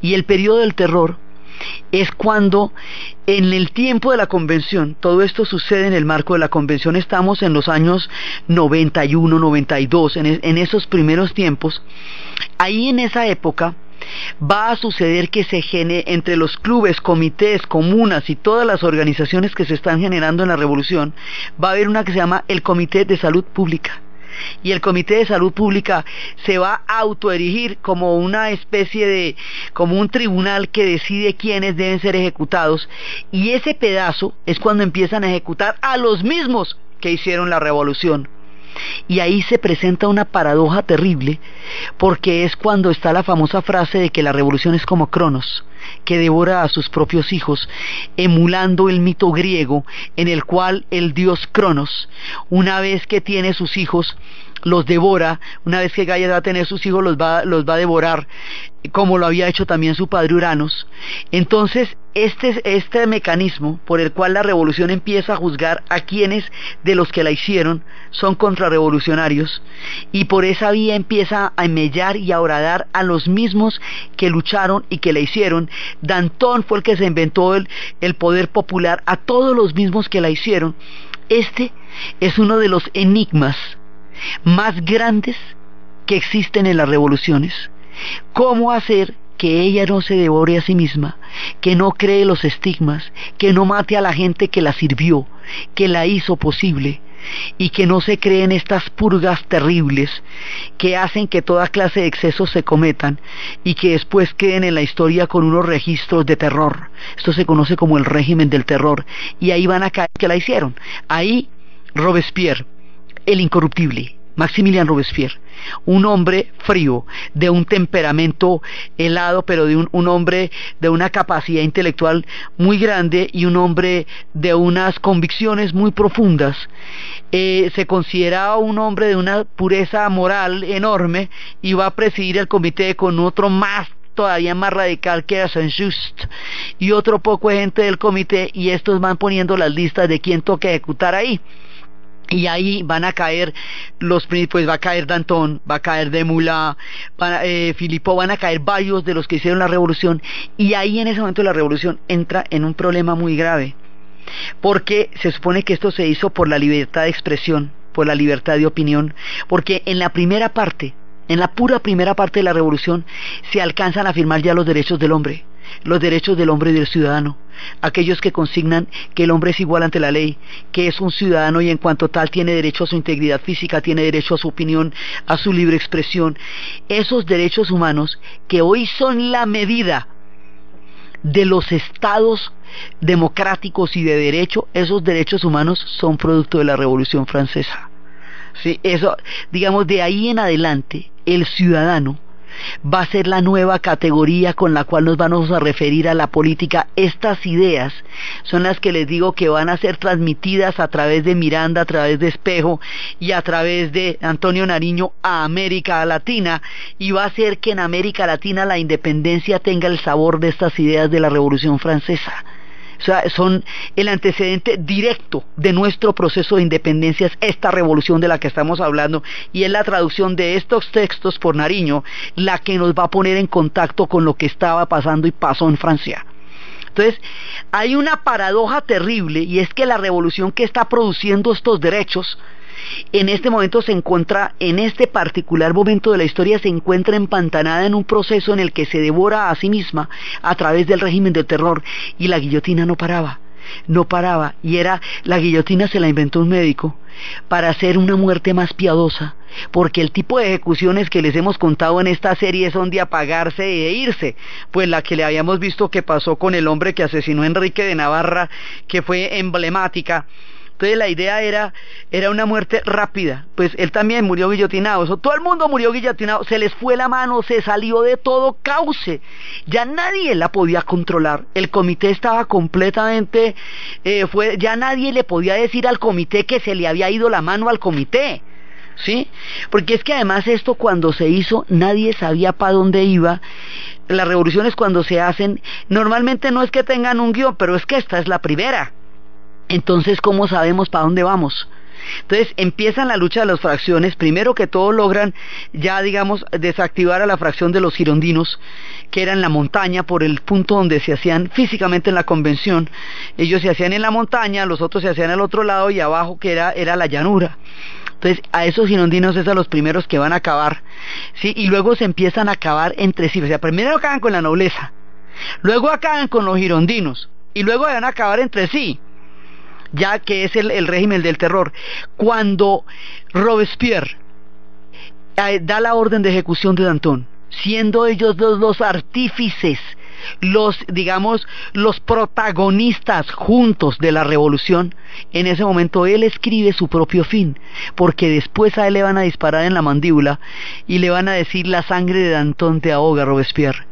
Y el periodo del terror es cuando, en el tiempo de la convención, todo esto sucede en el marco de la convención, estamos en los años 91, 92, en esos primeros tiempos. Ahí en esa época va a suceder que se genere entre los clubes, comités, comunas y todas las organizaciones que se están generando en la revolución, va a haber una que se llama el Comité de Salud Pública. Y el Comité de Salud Pública se va a autoerigir como una especie de, como un tribunal que decide quiénes deben ser ejecutados, y ese pedazo es cuando empiezan a ejecutar a los mismos que hicieron la revolución. Y ahí se presenta una paradoja terrible, porque es cuando está la famosa frase de que la revolución es como Cronos, que devora a sus propios hijos, emulando el mito griego en el cual el dios Cronos, una vez que tiene sus hijos, los devora. Una vez que Gaia va a tener sus hijos, los va a devorar, como lo había hecho también su padre Uranos. Entonces este mecanismo por el cual la revolución empieza a juzgar a quienes de los que la hicieron son contrarrevolucionarios, y por esa vía empieza a emellar y a horadar a los mismos que lucharon y que la hicieron. Danton fue el que se inventó el poder popular, a todos los mismos que la hicieron. Este es uno de los enigmas más grandes que existen en las revoluciones. ¿Cómo hacer que ella no se devore a sí misma, que no cree los estigmas, que no mate a la gente que la sirvió, que la hizo posible, y que no se creen estas purgas terribles que hacen que toda clase de excesos se cometan y que después queden en la historia con unos registros de terror? Esto se conoce como el régimen del terror, y ahí van a caer que la hicieron. Ahí Robespierre, el incorruptible, Maximilien Robespierre, un hombre frío, de un temperamento helado, pero de un hombre de una capacidad intelectual muy grande y un hombre de unas convicciones muy profundas, se consideraba un hombre de una pureza moral enorme, y va a presidir el comité con otro más todavía más radical, que era Saint-Just, y otro poco de gente del comité, y estos van poniendo las listas de quién toca ejecutar ahí. Y ahí van a caer pues va a caer Danton, va a caer Desmoulins, Philippot, van a caer varios de los que hicieron la revolución. Y ahí en ese momento la revolución entra en un problema muy grave, porque se supone que esto se hizo por la libertad de expresión, por la libertad de opinión, porque en la primera parte, en la pura primera parte de la revolución, se alcanzan a firmar ya los derechos del hombre y del ciudadano, aquellos que consignan que el hombre es igual ante la ley, que es un ciudadano y en cuanto tal tiene derecho a su integridad física, tiene derecho a su opinión, a su libre expresión. Esos derechos humanos que hoy son la medida de los estados democráticos y de derecho, esos derechos humanos son producto de la Revolución Francesa. Sí, eso, digamos, de ahí en adelante el ciudadano va a ser la nueva categoría con la cual nos vamos a referir a la política. Estas ideas son las que les digo que van a ser transmitidas a través de Miranda, a través de Espejo y a través de Antonio Nariño a América Latina, y va a hacer que en América Latina la independencia tenga el sabor de estas ideas de la Revolución Francesa. O sea, son el antecedente directo de nuestro proceso de independencia, es esta revolución de la que estamos hablando, y es la traducción de estos textos por Nariño la que nos va a poner en contacto con lo que estaba pasando y pasó en Francia. Entonces, hay una paradoja terrible, y es que la revolución que está produciendo estos derechos en este momento se encuentra, en este particular momento de la historia, se encuentra empantanada en un proceso en el que se devora a sí misma a través del régimen del terror, y la guillotina no paraba, y la guillotina se la inventó un médico para hacer una muerte más piadosa, porque el tipo de ejecuciones que les hemos contado en esta serie son de apagarse e irse, pues la que le habíamos visto que pasó con el hombre que asesinó a Enrique de Navarra, que fue emblemática. Entonces la idea era una muerte rápida, pues él también murió guillotinado, todo el mundo murió guillotinado, se les fue la mano, se salió de todo cauce, ya nadie la podía controlar, el comité estaba completamente, ya nadie le podía decir al comité que se le había ido la mano al comité, ¿sí? Porque es que además esto cuando se hizo nadie sabía para dónde iba. Las revoluciones cuando se hacen, normalmente no es que tengan un guión, pero es que esta es la primera. Entonces, ¿cómo sabemos para dónde vamos? Entonces empiezan la lucha de las fracciones. Primero que todo logran ya, digamos, desactivar a la fracción de los girondinos, que era en la montaña, por el punto donde se hacían físicamente en la convención. Ellos se hacían en la montaña, los otros se hacían al otro lado, y abajo que era la llanura. Entonces a esos girondinos es a los primeros que van a acabar, ¿sí? Y luego se empiezan a acabar entre sí. O sea, primero acaban con la nobleza, luego acaban con los girondinos, y luego van a acabar entre sí, ya que es el régimen del terror. Cuando Robespierre da la orden de ejecución de Danton, siendo ellos los artífices, digamos, los protagonistas juntos de la revolución, en ese momento él escribe su propio fin, porque después a él le van a disparar en la mandíbula y le van a decir: la sangre de Danton te ahoga, Robespierre.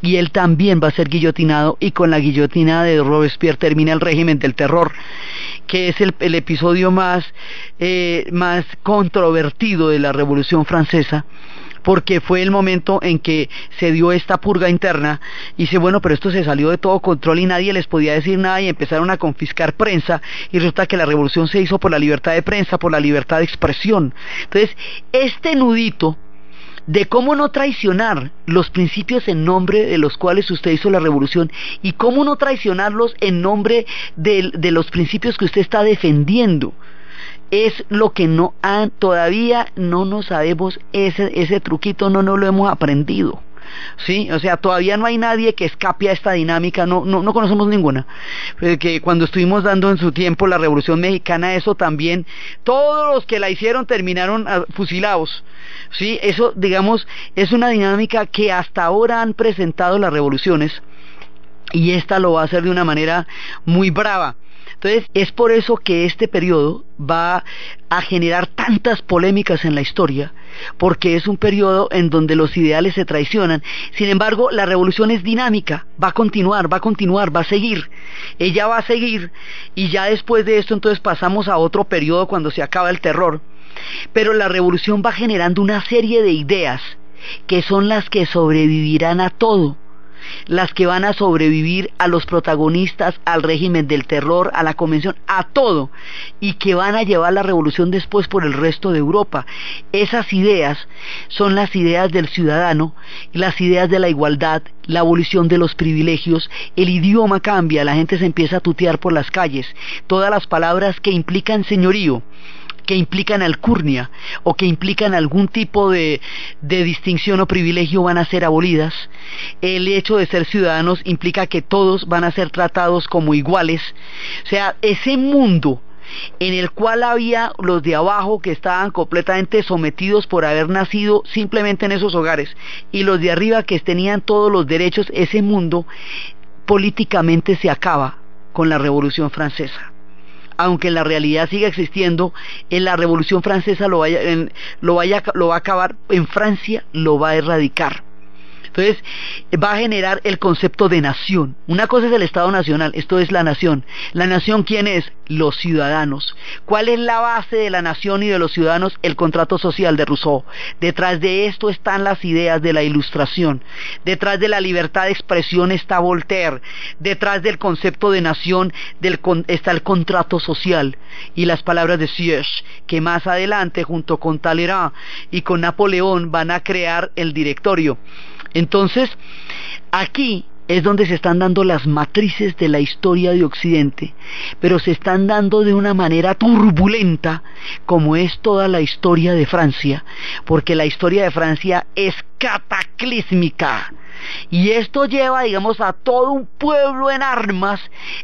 Y él también va a ser guillotinado, y con la guillotina de Robespierre termina el régimen del terror, que es el episodio más controvertido de la Revolución Francesa, porque fue el momento en que se dio esta purga interna, y dice, bueno, pero esto se salió de todo control y nadie les podía decir nada, y empezaron a confiscar prensa, y resulta que la revolución se hizo por la libertad de prensa, por la libertad de expresión. Entonces, este nudito de cómo no traicionar los principios en nombre de los cuales usted hizo la revolución, y cómo no traicionarlos en nombre de los principios que usted está defendiendo, es lo que todavía no nos sabemos. Ese truquito no lo hemos aprendido, ¿sí? O sea, todavía no hay nadie que escape a esta dinámica, no conocemos ninguna. Que cuando estuvimos dando en su tiempo la Revolución Mexicana, eso también, todos los que la hicieron terminaron fusilados, ¿sí? Eso, digamos, es una dinámica que hasta ahora han presentado las revoluciones, y esta lo va a hacer de una manera muy brava. Entonces, es por eso que este periodo va a generar tantas polémicas en la historia, porque es un periodo en donde los ideales se traicionan. Sin embargo, la revolución es dinámica, va a continuar, va a seguir. Ella va a seguir, y ya después de esto entonces pasamos a otro periodo cuando se acaba el terror. Pero la revolución va generando una serie de ideas que son las que sobrevivirán a todo, las que van a sobrevivir a los protagonistas, al régimen del terror, a la convención, a todo, y que van a llevar la revolución después por el resto de Europa. Esas ideas son las ideas del ciudadano, las ideas de la igualdad, la abolición de los privilegios. El idioma cambia, la gente se empieza a tutear por las calles, todas las palabras que implican señorío, que implican alcurnia o que implican algún tipo de distinción o privilegio van a ser abolidas. El hecho de ser ciudadanos implica que todos van a ser tratados como iguales. O sea, ese mundo en el cual había los de abajo que estaban completamente sometidos por haber nacido simplemente en esos hogares, y los de arriba que tenían todos los derechos, ese mundo políticamente se acaba con la Revolución Francesa. Aunque en la realidad siga existiendo, en la Revolución Francesa lo va a acabar, en Francia lo va a erradicar. Entonces va a generar el concepto de nación. Una cosa es el Estado Nacional, esto es la nación. ¿La nación quién es? Los ciudadanos. ¿Cuál es la base de la nación y de los ciudadanos? El contrato social de Rousseau. Detrás de esto están las ideas de la Ilustración. Detrás de la libertad de expresión está Voltaire. Detrás del concepto de nación está el contrato social y las palabras de Sieyès, que más adelante junto con Talleyrand y con Napoleón van a crear el Directorio. Entonces, aquí es donde se están dando las matrices de la historia de Occidente, pero se están dando de una manera turbulenta, como es toda la historia de Francia, porque la historia de Francia es cataclísmica. Y esto lleva, digamos, a todo un pueblo en armas,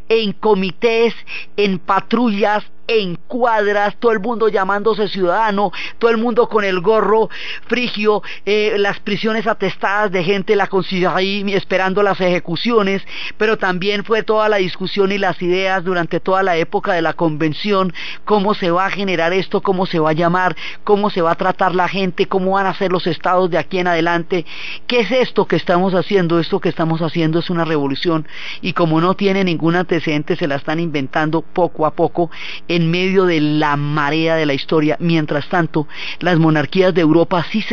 en comités, en patrullas, en cuadras, todo el mundo llamándose ciudadano, todo el mundo con el gorro frigio, las prisiones atestadas de gente, la conciliarie esperando las ejecuciones, pero también fue toda la discusión y las ideas durante toda la época de la convención, cómo se va a generar esto, cómo se va a llamar, cómo se va a tratar la gente, cómo van a ser los estados de aquí en adelante. ¿Qué es esto que estamos haciendo? Esto que estamos haciendo es una revolución, y como no tiene ningún antecedente, se la están inventando poco a poco en en medio de la marea de la historia. Mientras tanto, las monarquías de Europa sí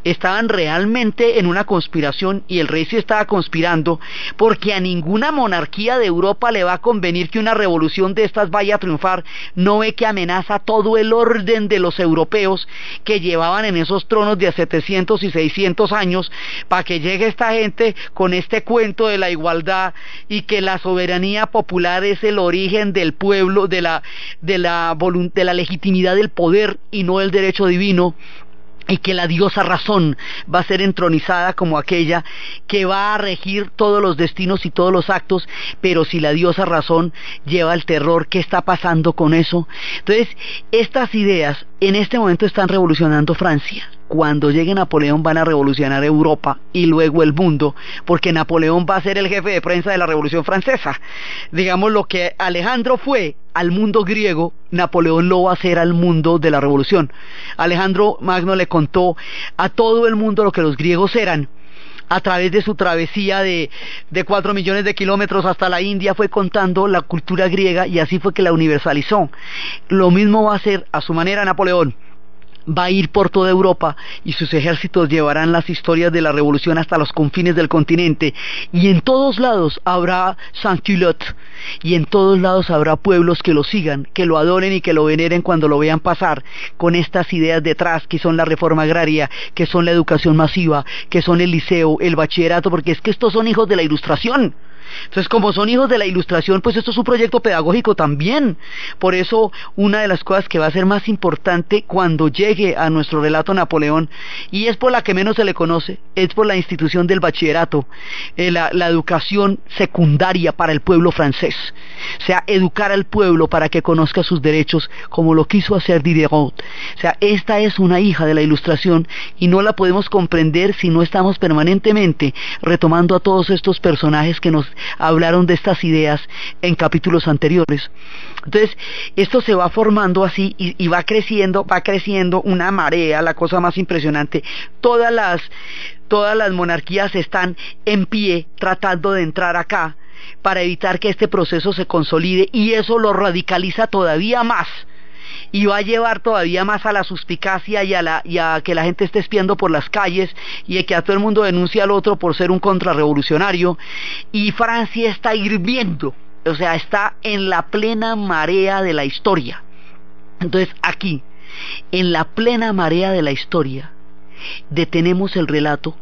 estaban realmente en una conspiración, y el rey sí estaba conspirando, porque a ninguna monarquía de Europa le va a convenir que una revolución de estas vaya a triunfar. No ve que amenaza todo el orden de los europeos que llevaban en esos tronos de 700 y 600 años, para que llegue esta gente con este cuento de la igualdad y que la soberanía popular es el origen del pueblo, de la legitimidad del poder y no del derecho divino, y que la diosa razón va a ser entronizada como aquella que va a regir todos los destinos y todos los actos. Pero si la diosa razón lleva el terror, ¿qué está pasando con eso? Entonces, estas ideas en este momento están revolucionando Francia. Cuando llegue Napoleón van a revolucionar Europa y luego el mundo, porque Napoleón va a ser el jefe de prensa de la Revolución Francesa. Digamos, lo que Alejandro fue al mundo griego, Napoleón lo va a hacer al mundo de la revolución. Alejandro Magno le contó a todo el mundo lo que los griegos eran. A través de su travesía de 4 millones de kilómetros hasta la India, fue contando la cultura griega, y así fue que la universalizó. Lo mismo va a hacer a su manera Napoleón. Va a ir por toda Europa y sus ejércitos llevarán las historias de la revolución hasta los confines del continente, y en todos lados habrá sans-culottes, y en todos lados habrá pueblos que lo sigan, que lo adoren y que lo veneren cuando lo vean pasar, con estas ideas detrás, que son la reforma agraria, que son la educación masiva, que son el liceo, el bachillerato, porque es que estos son hijos de la Ilustración. Entonces, como son hijos de la Ilustración, pues esto es un proyecto pedagógico también. Por eso, una de las cosas que va a ser más importante cuando llegue a nuestro relato Napoleón, y es por la que menos se le conoce, es por la institución del bachillerato, la educación secundaria para el pueblo francés. O sea, educar al pueblo para que conozca sus derechos, como lo quiso hacer Diderot. O sea, esta es una hija de la Ilustración, y no la podemos comprender si no estamos permanentemente retomando a todos estos personajes que nos hablaron de estas ideas en capítulos anteriores. Entonces, esto se va formando así, y va creciendo una marea, la cosa más impresionante. Todas las monarquías están en pie tratando de entrar acá para evitar que este proceso se consolide, y eso lo radicaliza todavía más, y va a llevar todavía más a la suspicacia y a que la gente esté espiando por las calles, y a que a todo el mundo denuncie al otro por ser un contrarrevolucionario. Y Francia está hirviendo, o sea, está en la plena marea de la historia. Entonces, aquí, en la plena marea de la historia, detenemos el relato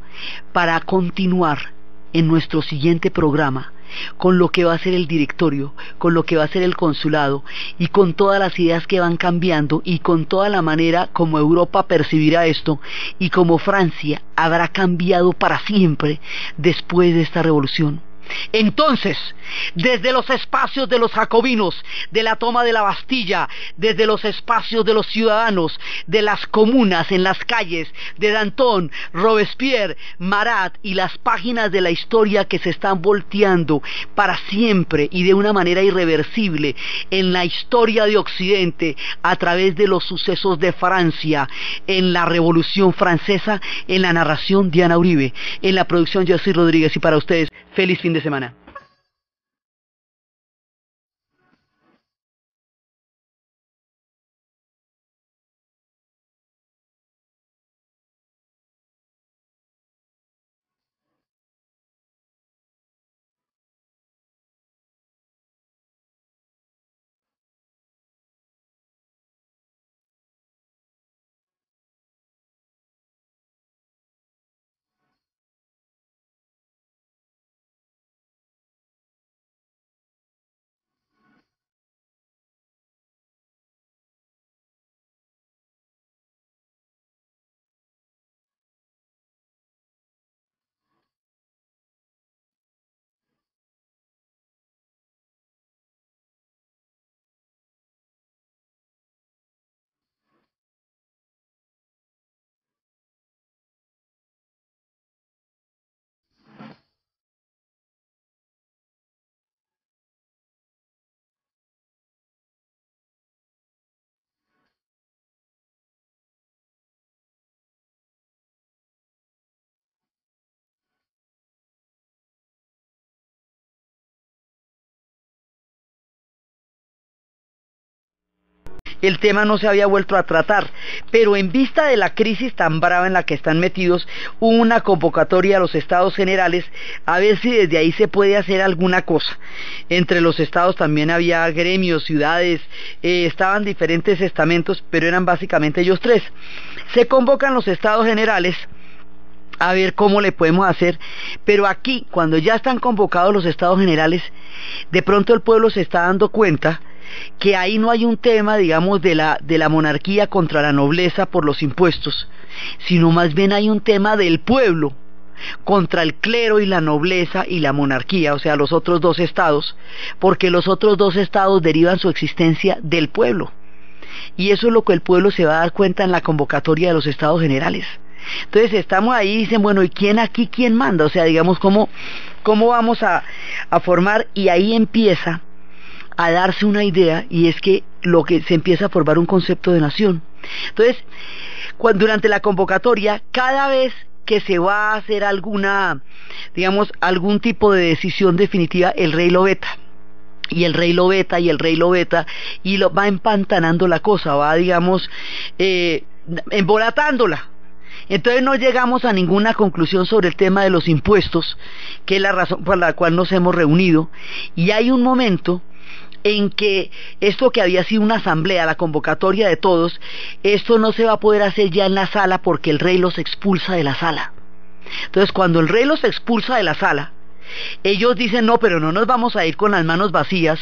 para continuar en nuestro siguiente programa con lo que va a ser el directorio, con lo que va a ser el consulado, y con todas las ideas que van cambiando, y con toda la manera como Europa percibirá esto, y como Francia habrá cambiado para siempre después de esta revolución. Entonces, desde los espacios de los jacobinos, de la toma de la Bastilla, desde los espacios de los ciudadanos, de las comunas en las calles, de Danton, Robespierre, Marat, y las páginas de la historia que se están volteando para siempre y de una manera irreversible en la historia de Occidente, a través de los sucesos de Francia, en la Revolución Francesa, en la narración Diana Uribe, en la producción Jessy Rodríguez, y para ustedes, feliz fin de semana. el tema no se había vuelto a tratar, pero en vista de la crisis tan brava en la que están metidos, hubo una convocatoria a los estados generales a ver si desde ahí se puede hacer alguna cosa. Entre los estados también había gremios, ciudades, estaban diferentes estamentos, pero eran básicamente ellos tres. Se convocan los estados generales a ver cómo le podemos hacer, pero aquí, cuando ya están convocados los estados generales, de pronto el pueblo se está dando cuenta que ahí no hay un tema, digamos, de la monarquía contra la nobleza por los impuestos, sino más bien hay un tema del pueblo contra el clero y la nobleza y la monarquía, o sea, los otros dos estados, porque los otros dos estados derivan su existencia del pueblo, y eso es lo que el pueblo se va a dar cuenta en la convocatoria de los estados generales. Entonces estamos ahí y dicen, bueno, ¿y quién aquí, quién manda? O sea, digamos, ¿cómo vamos a formar? Y ahí empieza a darse una idea, y es que lo que se empieza a formar un concepto de nación. Entonces, durante la convocatoria, cada vez que se va a hacer alguna, digamos, algún tipo de decisión definitiva, el rey lo veta. Y el rey lo veta, y el rey lo veta, y lo va empantanando la cosa, va, digamos, embolatándola. Entonces no llegamos a ninguna conclusión sobre el tema de los impuestos, que es la razón por la cual nos hemos reunido, y hay un momento en que esto que había sido una asamblea, la convocatoria de todos, esto no se va a poder hacer ya en la sala porque el rey los expulsa de la sala. Entonces cuando el rey los expulsa de la sala, ellos dicen, no, pero no nos vamos a ir con las manos vacías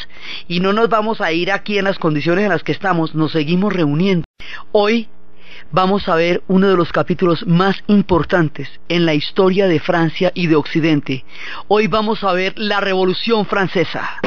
y no nos vamos a ir aquí en las condiciones en las que estamos, nos seguimos reuniendo. Hoy vamos a ver uno de los capítulos más importantes en la historia de Francia y de Occidente. Hoy vamos a ver la Revolución Francesa.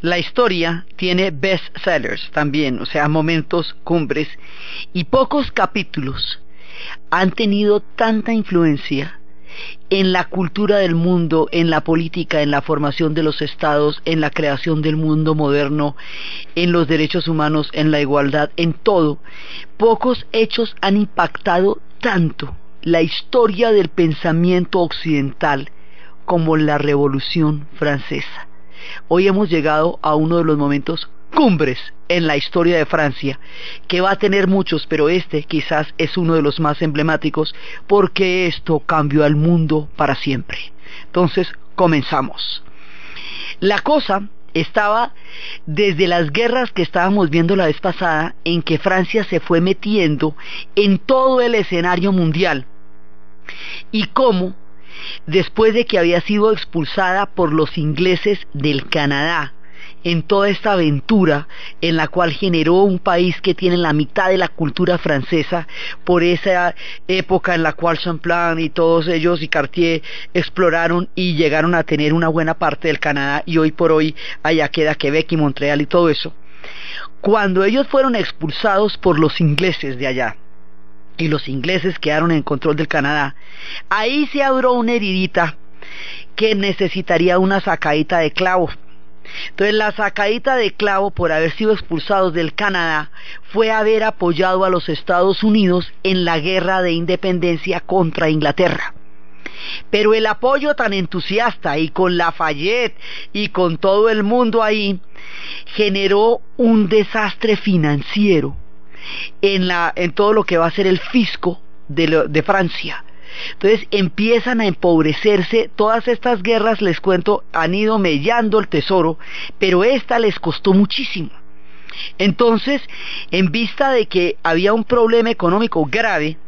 La historia tiene bestsellers también, o sea, momentos cumbres, y pocos capítulos han tenido tanta influencia en la cultura del mundo, en la política, en la formación de los estados, en la creación del mundo moderno, en los derechos humanos, en la igualdad, en todo. Pocos hechos han impactado tanto la historia del pensamiento occidental como la Revolución Francesa. Hoy hemos llegado a uno de los momentos cumbres en la historia de Francia, que va a tener muchos, pero este quizás es uno de los más emblemáticos, porque esto cambió al mundo para siempre. Entonces, comenzamos. La cosa estaba desde las guerras que estábamos viendo la vez pasada, en que Francia se fue metiendo en todo el escenario mundial, y cómo después de que había sido expulsada por los ingleses del Canadá, en toda esta aventura en la cual generó un país que tiene la mitad de la cultura francesa, por esa época en la cual Champlain y todos ellos y Cartier exploraron y llegaron a tener una buena parte del Canadá, y hoy por hoy allá queda Quebec y Montreal y todo eso. Cuando ellos fueron expulsados por los ingleses de allá, y los ingleses quedaron en control del Canadá, ahí se abrió una heridita que necesitaría una sacadita de clavo. Entonces la sacadita de clavo por haber sido expulsados del Canadá fue haber apoyado a los Estados Unidos en la guerra de independencia contra Inglaterra. Pero el apoyo tan entusiasta y con Lafayette y con todo el mundo ahí generó un desastre financiero en todo lo que va a ser el fisco de Francia. Entonces empiezan a empobrecerse. Todas estas guerras, les cuento, han ido mellando el tesoro, pero esta les costó muchísimo. Entonces, en vista de que había un problema económico grave,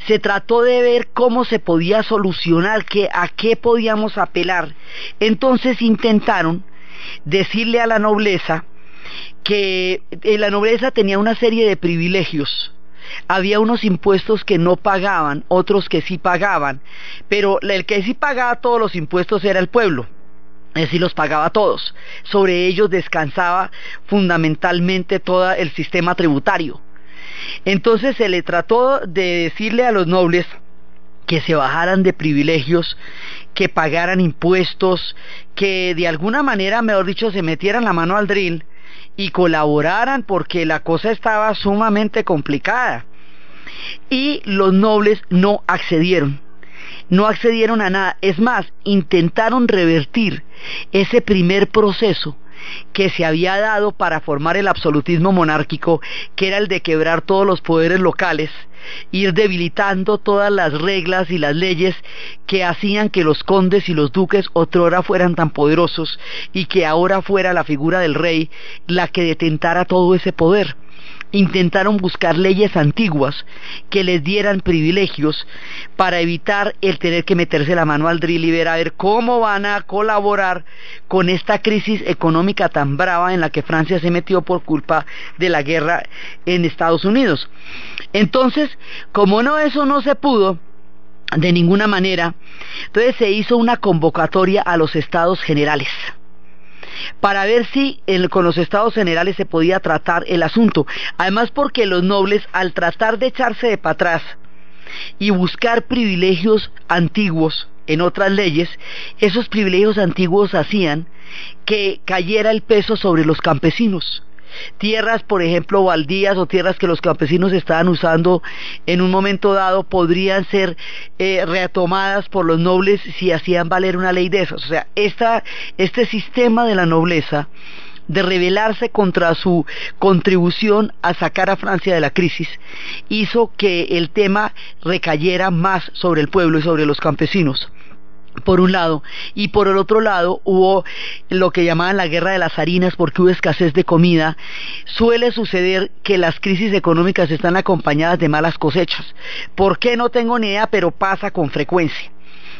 se trató de ver cómo se podía solucionar, a qué podíamos apelar. Entonces intentaron decirle a la nobleza que la nobleza tenía una serie de privilegios. Había unos impuestos que no pagaban, otros que sí pagaban, pero el que sí pagaba todos los impuestos era el pueblo. Es decir, los pagaba todos. Sobre ellos descansaba fundamentalmente todo el sistema tributario. Entonces se le trató de decirle a los nobles que se bajaran de privilegios, que pagaran impuestos, que de alguna manera, mejor dicho, se metieran la mano al drill y colaboraran, porque la cosa estaba sumamente complicada. Y los nobles no accedieron a nada. Es más, intentaron revertir ese primer proceso que se había dado para formar el absolutismo monárquico, que era el de quebrar todos los poderes locales, ir debilitando todas las reglas y las leyes que hacían que los condes y los duques otrora fueran tan poderosos, y que ahora fuera la figura del rey la que detentara todo ese poder. Intentaron buscar leyes antiguas que les dieran privilegios para evitar el tener que meterse la mano al drill y ver a ver cómo van a colaborar con esta crisis económica tan brava en la que Francia se metió por culpa de la guerra en Estados Unidos. Entonces, como eso no se pudo de ninguna manera, entonces se hizo una convocatoria a los Estados Generales para ver si con los Estados Generales se podía tratar el asunto. Además, porque los nobles, al tratar de echarse de para atrás y buscar privilegios antiguos en otras leyes, esos privilegios antiguos hacían que cayera el peso sobre los campesinos. Tierras, por ejemplo, baldías, o tierras que los campesinos estaban usando en un momento dado, podrían ser retomadas por los nobles si hacían valer una ley de esas. O sea, este sistema de la nobleza de rebelarse contra su contribución a sacar a Francia de la crisis hizo que el tema recayera más sobre el pueblo y sobre los campesinos, por un lado, y por el otro lado hubo lo que llamaban la guerra de las harinas, porque hubo escasez de comida. Suele suceder que las crisis económicas están acompañadas de malas cosechas. ¿Por qué? No tengo ni idea, pero pasa con frecuencia.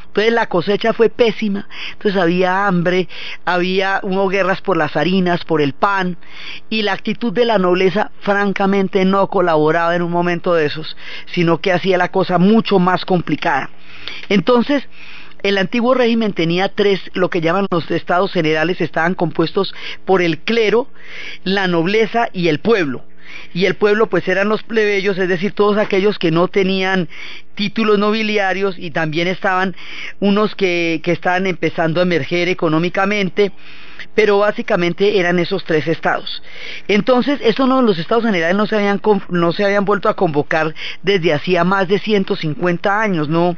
Entonces la cosecha fue pésima, entonces había hambre, hubo guerras por las harinas, por el pan, y la actitud de la nobleza francamente no colaboraba en un momento de esos, sino que hacía la cosa mucho más complicada. Entonces, el antiguo régimen tenía lo que llaman los Estados Generales. Estaban compuestos por el clero, la nobleza y el pueblo. Y el pueblo pues eran los plebeyos, es decir, todos aquellos que no tenían títulos nobiliarios, y también estaban unos que estaban empezando a emerger económicamente, pero básicamente eran esos tres estados. Entonces, los Estados Generales no se habían vuelto a convocar desde hacía más de 150 años, ¿no?